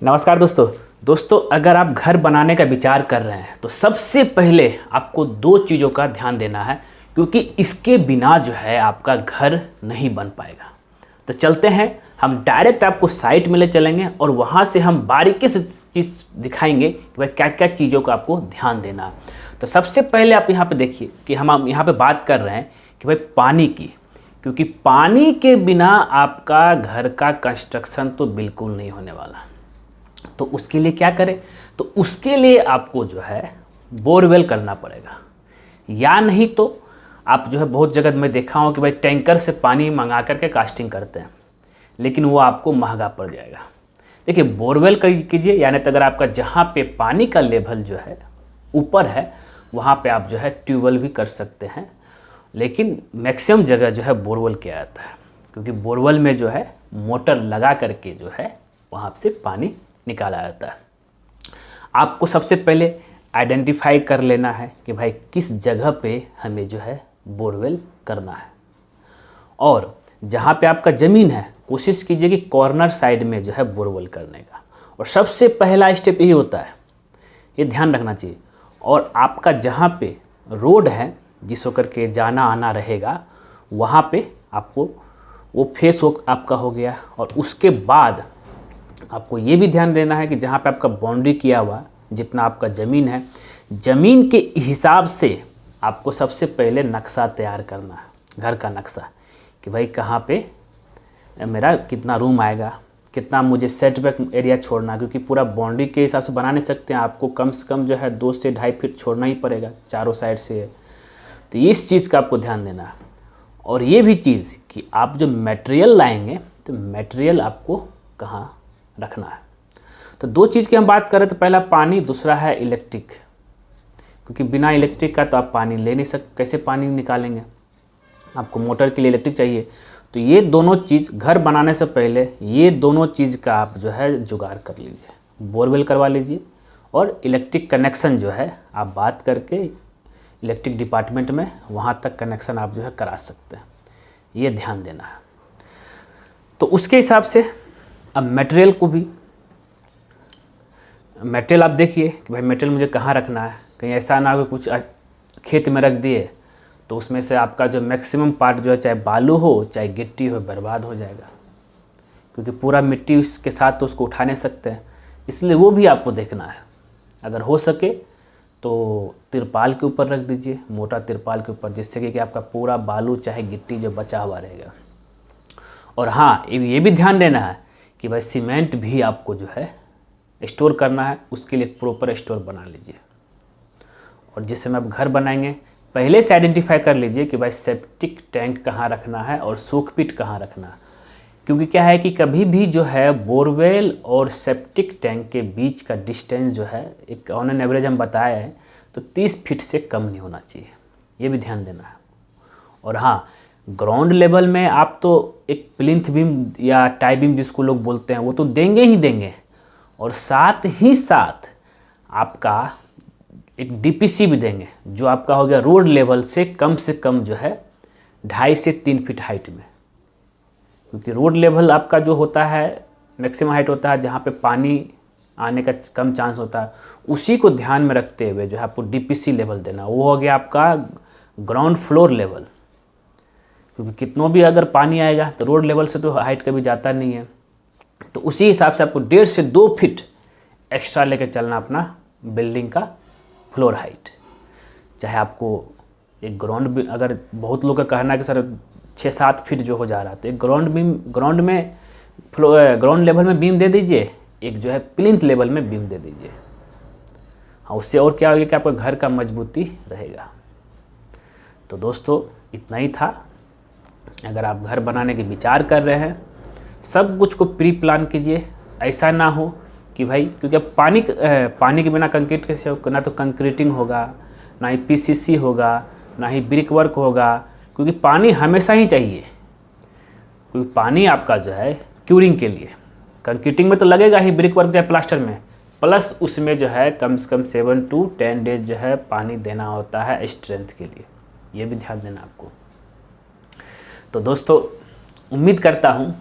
नमस्कार दोस्तों अगर आप घर बनाने का विचार कर रहे हैं तो सबसे पहले आपको दो चीज़ों का ध्यान देना है, क्योंकि इसके बिना जो है आपका घर नहीं बन पाएगा। तो चलते हैं, हम डायरेक्ट आपको साइट में ले चलेंगे और वहाँ से हम बारीकी से चीज़ दिखाएंगे कि भाई क्या क्या चीज़ों का आपको ध्यान देना है। तो सबसे पहले आप यहाँ पे देखिए कि हम यहाँ पे बात कर रहे हैं कि भाई पानी की, क्योंकि पानी के बिना आपका घर का कंस्ट्रक्शन तो बिल्कुल नहीं होने वाला। तो उसके लिए क्या करें, तो उसके लिए आपको जो है बोरवेल करना पड़ेगा, या नहीं तो आप जो है बहुत जगह मैं देखा हूँ कि भाई टैंकर से पानी मंगा करके कास्टिंग करते हैं, लेकिन वो आपको महंगा पड़ जाएगा। देखिए बोरवेल कीजिए, यानी तो अगर आपका जहाँ पे पानी का लेवल जो है ऊपर है वहाँ पे आप जो है ट्यूबवेल भी कर सकते हैं, लेकिन मैक्सिमम जगह जो है बोरवेल किया जाता है, क्योंकि बोरवेल में जो है मोटर लगा करके जो है वहाँ से पानी निकाला जाता है। आपको सबसे पहले आइडेंटिफाई कर लेना है कि भाई किस जगह पे हमें जो है बोरवेल करना है, और जहाँ पे आपका ज़मीन है कोशिश कीजिए कि कॉर्नर साइड में जो है बोरवेल करने का। और सबसे पहला स्टेप यही होता है, ये ध्यान रखना चाहिए। और आपका जहाँ पे रोड है जिस होकर के जाना आना रहेगा, वहाँ पे आपको वो फेस आपका हो गया। और उसके बाद आपको ये भी ध्यान देना है कि जहाँ पे आपका बाउंड्री किया हुआ जितना आपका ज़मीन है, ज़मीन के हिसाब से आपको सबसे पहले नक्शा तैयार करना है, घर का नक्शा, कि भाई कहाँ पे मेरा कितना रूम आएगा, कितना मुझे सेटबैक एरिया छोड़ना, क्योंकि पूरा बाउंड्री के हिसाब से बना नहीं सकते हैं, आपको कम से कम जो है 2 से 2.5 फीट छोड़ना ही पड़ेगा चारों साइड से। तो इस चीज़ का आपको ध्यान देना है। और ये भी चीज़ कि आप जो मटेरियल लाएंगे तो मटेरियल आपको कहाँ रखना है। तो दो चीज़ की हम बात करें तो पहला पानी, दूसरा है इलेक्ट्रिक, क्योंकि बिना इलेक्ट्रिक का तो आप पानी ले नहीं सकते, कैसे पानी निकालेंगे, आपको मोटर के लिए इलेक्ट्रिक चाहिए। तो ये दोनों चीज़ घर बनाने से पहले ये दोनों चीज़ का आप जो है जुगाड़ कर लीजिए, बोरवेल करवा लीजिए, और इलेक्ट्रिक कनेक्शन जो है आप बात करके इलेक्ट्रिक डिपार्टमेंट में वहाँ तक कनेक्शन आप जो है करा सकते हैं, ये ध्यान देना है। तो उसके हिसाब से अब मटेरियल को भी, मटेरियल आप देखिए कि भाई मटेरियल मुझे कहाँ रखना है, कहीं ऐसा ना हो कि कुछ खेत में रख दिए तो उसमें से आपका जो मैक्सिमम पार्ट जो है चाहे बालू हो चाहे गिट्टी हो बर्बाद हो जाएगा, क्योंकि पूरा मिट्टी उसके साथ तो उसको उठा नहीं सकते हैं, इसलिए वो भी आपको देखना है। अगर हो सके तो तिरपाल के ऊपर रख दीजिए, मोटा तिरपाल के ऊपर, जिससे कि आपका पूरा बालू चाहे गिट्टी जो बचा हुआ रहेगा। और हाँ, ये भी ध्यान देना है कि भाई सीमेंट भी आपको जो है स्टोर करना है, उसके लिए प्रॉपर स्टोर बना लीजिए। और जिस समय आप घर बनाएंगे पहले से आइडेंटिफाई कर लीजिए कि भाई सेप्टिक टैंक कहाँ रखना है और सोक पिट कहाँ रखना है, क्योंकि क्या है कि कभी भी जो है बोरवेल और सेप्टिक टैंक के बीच का डिस्टेंस जो है एक ऑन एन एवरेज हम बताया है तो 30 फीट से कम नहीं होना चाहिए, ये भी ध्यान देना है। और हाँ, ग्राउंड लेवल में आप तो एक प्लिंथ बीम या टाई बीम जिसको लोग बोलते हैं वो तो देंगे ही देंगे, और साथ ही साथ आपका एक डीपीसी भी देंगे, जो आपका हो गया रोड लेवल से कम जो है 2.5 से 3 फीट हाइट में, क्योंकि रोड लेवल आपका जो होता है मैक्सिमम हाइट होता है जहाँ पे पानी आने का कम चांस होता है, उसी को ध्यान में रखते हुए जो है आपको डीपीसी लेवल देना, वो हो गया आपका ग्राउंड फ्लोर लेवल, क्योंकि कितनों भी अगर पानी आएगा तो रोड लेवल से तो हाइट कभी जाता नहीं है। तो उसी हिसाब से आपको 1.5 से 2 फीट एक्स्ट्रा लेके चलना अपना बिल्डिंग का फ्लोर हाइट। चाहे आपको एक ग्राउंड, अगर बहुत लोग का कहना है कि सर 6-7 फीट जो हो जा रहा है, तो एक ग्राउंड लेवल में बीम दे दीजिए, एक जो है प्लिंथ लेवल में बीम दे दीजिए। हाँ, उससे और क्या होगा कि आपका घर का मजबूती रहेगा। तो दोस्तों इतना ही था। अगर आप घर बनाने के विचार कर रहे हैं, सब कुछ को प्री प्लान कीजिए, ऐसा ना हो कि भाई, क्योंकि अब पानी के बिना कंक्रीट कैसे हो, ना तो कंक्रीटिंग होगा, ना ही पीसीसी होगा, ना ही ब्रिक वर्क होगा, क्योंकि पानी हमेशा ही चाहिए। क्योंकि पानी आपका जो है क्यूरिंग के लिए, कंक्रीटिंग में तो लगेगा ही, ब्रिक वर्क या प्लास्टर में, प्लस उसमें जो है कम से कम 7 to 10 डेज जो है पानी देना होता है स्ट्रेंथ के लिए, ये भी ध्यान देना आपको। तो दोस्तों उम्मीद करता हूँ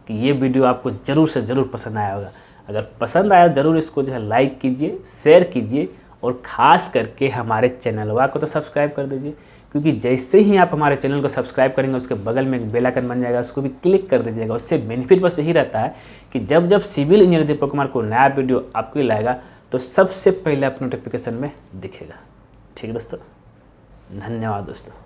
कि ये वीडियो आपको ज़रूर से ज़रूर पसंद आया होगा। अगर पसंद आया ज़रूर इसको जो है लाइक कीजिए, शेयर कीजिए और ख़ास करके हमारे चैनलवा को तो सब्सक्राइब कर दीजिए, क्योंकि जैसे ही आप हमारे चैनल को सब्सक्राइब करेंगे उसके बगल में एक बेल आइकन बन जाएगा, उसको भी क्लिक कर दीजिएगा। उससे बेनिफिट बस यही रहता है कि जब जब सिविल इंजीनियर दीपक कुमार को नया वीडियो आपको लाएगा तो सबसे पहले आप नोटिफिकेशन में दिखेगा। ठीक है दोस्तों, धन्यवाद दोस्तों।